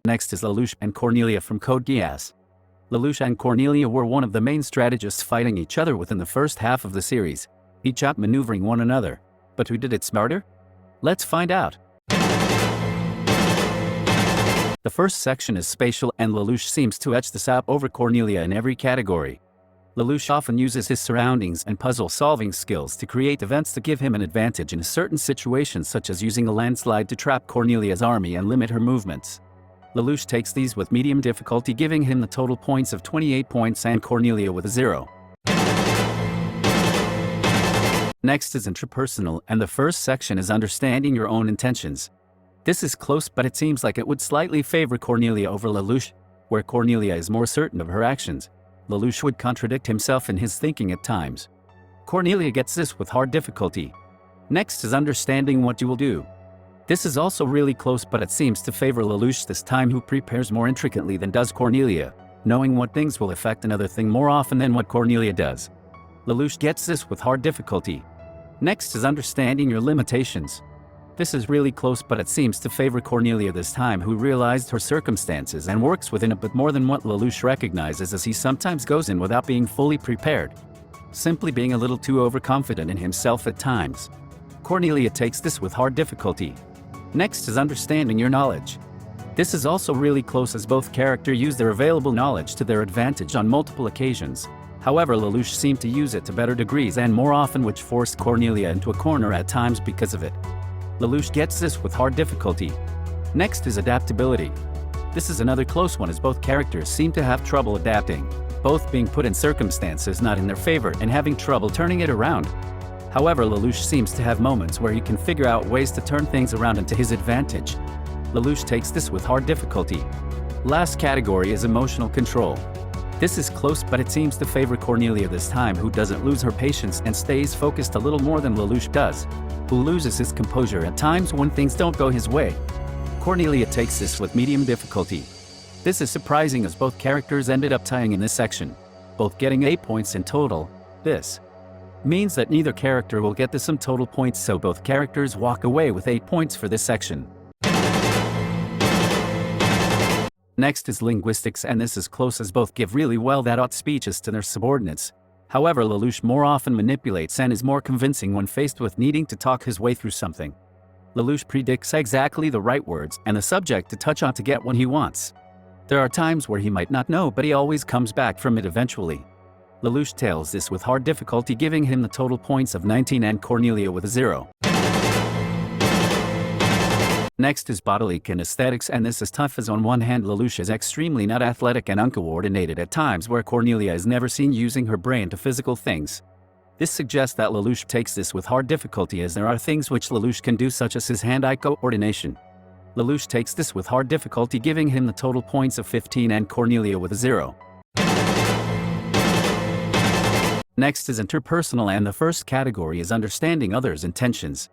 Next is Lelouch and Cornelia from Code Geass. Lelouch and Cornelia were one of the main strategists fighting each other within the first half of the series, each outmaneuvering one another. But who did it smarter? Let's find out. The first section is Spatial, and Lelouch seems to edge this out over Cornelia in every category. Lelouch often uses his surroundings and puzzle-solving skills to create events to give him an advantage in certain situations, such as using a landslide to trap Cornelia's army and limit her movements. Lelouch takes these with medium difficulty, giving him the total points of 28 points and Cornelia with a 0. Next is Interpersonal, and the first section is Understanding Your Own Intentions. This is close, but it seems like it would slightly favor Cornelia over Lelouch, where Cornelia is more certain of her actions. Lelouch would contradict himself in his thinking at times. Cornelia gets this with hard difficulty. Next is Understanding What You Will Do. This is also really close, but it seems to favor Lelouch this time, who prepares more intricately than does Cornelia, knowing what things will affect another thing more often than what Cornelia does. Lelouch gets this with hard difficulty. Next is Understanding Your Limitations. This is really close, but it seems to favor Cornelia this time, who realized her circumstances and works within a bit more than what Lelouch recognizes, as he sometimes goes in without being fully prepared, simply being a little too overconfident in himself at times. Cornelia takes this with hard difficulty. Next is Understanding Your Knowledge. This is also really close, as both characters use their available knowledge to their advantage on multiple occasions. However, Lelouch seemed to use it to better degrees and more often, which forced Cornelia into a corner at times because of it. Lelouch gets this with hard difficulty. Next is Adaptability. This is another close one, as both characters seem to have trouble adapting, both being put in circumstances not in their favor and having trouble turning it around. However, Lelouch seems to have moments where he can figure out ways to turn things around into his advantage. Lelouch takes this with hard difficulty. Last category is Emotional Control. This is close, but it seems to favor Cornelia this time, who doesn't lose her patience and stays focused a little more than Lelouch does, who loses his composure at times when things don't go his way. Cornelia takes this with medium difficulty. This is surprising, as both characters ended up tying in this section, both getting 8 points in total. This means that neither character will get the sum total points, so both characters walk away with 8 points for this section. Next is Linguistics, and this is close, as both give really well that speeches to their subordinates. However, Lelouch more often manipulates and is more convincing when faced with needing to talk his way through something. Lelouch predicts exactly the right words and the subject to touch on to get what he wants. There are times where he might not know, but he always comes back from it eventually. Lelouch tails this with hard difficulty, giving him the total points of 19 and Cornelia with a 0. Next is Bodily Kinesthetics, and this is tough, as on one hand Lelouch is extremely not athletic and uncoordinated at times, where Cornelia is never seen using her brain to physical things. This suggests that Lelouch takes this with hard difficulty, as there are things which Lelouch can do, such as his hand-eye coordination. Lelouch takes this with hard difficulty, giving him the total points of 15 and Cornelia with a 0. Next is Interpersonal, and the first category is Understanding Others' Intentions.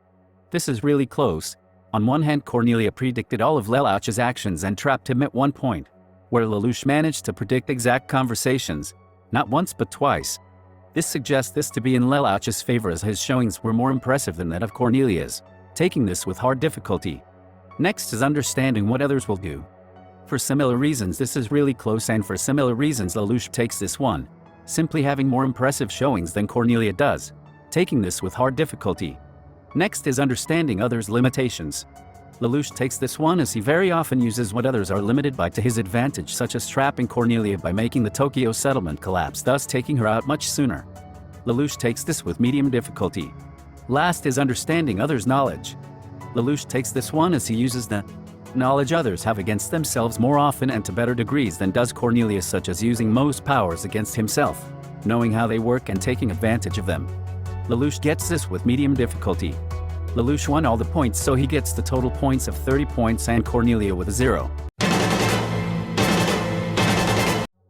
This is really close. On one hand, Cornelia predicted all of Lelouch's actions and trapped him at one point, where Lelouch managed to predict exact conversations, not once but twice. This suggests this to be in Lelouch's favor, as his showings were more impressive than that of Cornelia's, taking this with hard difficulty. Next is Understanding What Others Will Do. For similar reasons, this is really close, and for similar reasons Lelouch takes this one, simply having more impressive showings than Cornelia does, taking this with hard difficulty. Next is Understanding Others' Limitations. Lelouch takes this one, as he very often uses what others are limited by to his advantage, such as trapping Cornelia by making the Tokyo settlement collapse, thus taking her out much sooner. Lelouch takes this with medium difficulty. Last is Understanding Others' Knowledge. Lelouch takes this one, as he uses the knowledge others have against themselves more often and to better degrees than does Cornelia, such as using most powers against himself, knowing how they work and taking advantage of them. Lelouch gets this with medium difficulty. Lelouch won all the points, so he gets the total points of 30 points and Cornelia with a 0.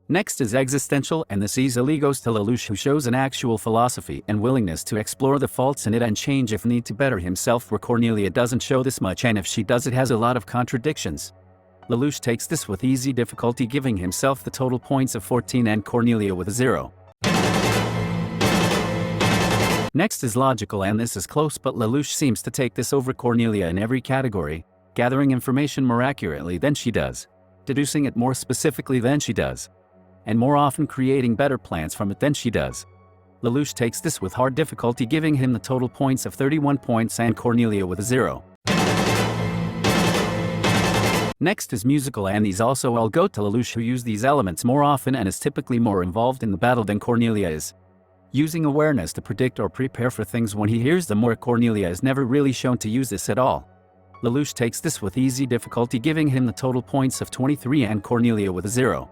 Next is Existential, and this easily goes to Lelouch, who shows an actual philosophy and willingness to explore the faults in it and change if need to better himself, where Cornelia doesn't show this much, and if she does, it has a lot of contradictions. Lelouch takes this with easy difficulty, giving himself the total points of 14 and Cornelia with a 0. Next is Logical, and this is close, but Lelouch seems to take this over Cornelia in every category, gathering information more accurately than she does. deducing it more specifically than she does, and more often creating better plans from it than she does. Lelouch takes this with hard difficulty, giving him the total points of 31 points and Cornelia with a 0. Next is musical, and these also all go to Lelouch, who use these elements more often and is typically more involved in the battle than Cornelia is, using awareness to predict or prepare for things when he hears them, where Cornelia is never really shown to use this at all. Lelouch takes this with easy difficulty, giving him the total points of 23 and Cornelia with a 0.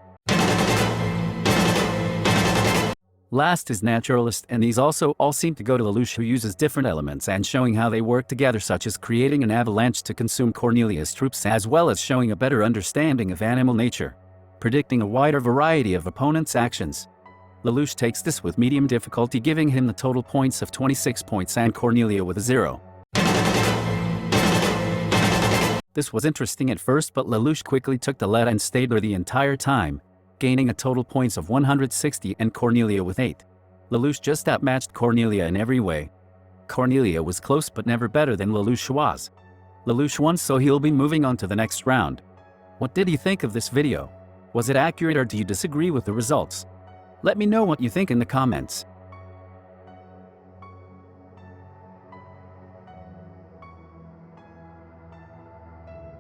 Last is Naturalist, and these also all seem to go to Lelouch, who uses different elements and showing how they work together, such as creating an avalanche to consume Cornelia's troops, as well as showing a better understanding of animal nature, predicting a wider variety of opponents' actions. Lelouch takes this with medium difficulty, giving him the total points of 26 points and Cornelia with a 0. This was interesting at first, but Lelouch quickly took the lead and stayed there the entire time, gaining a total points of 160 and Cornelia with 8. Lelouch just outmatched Cornelia in every way. Cornelia was close but never better than Lelouch was. Lelouch won, so he'll be moving on to the next round. What did you think of this video? Was it accurate, or do you disagree with the results? Let me know what you think in the comments.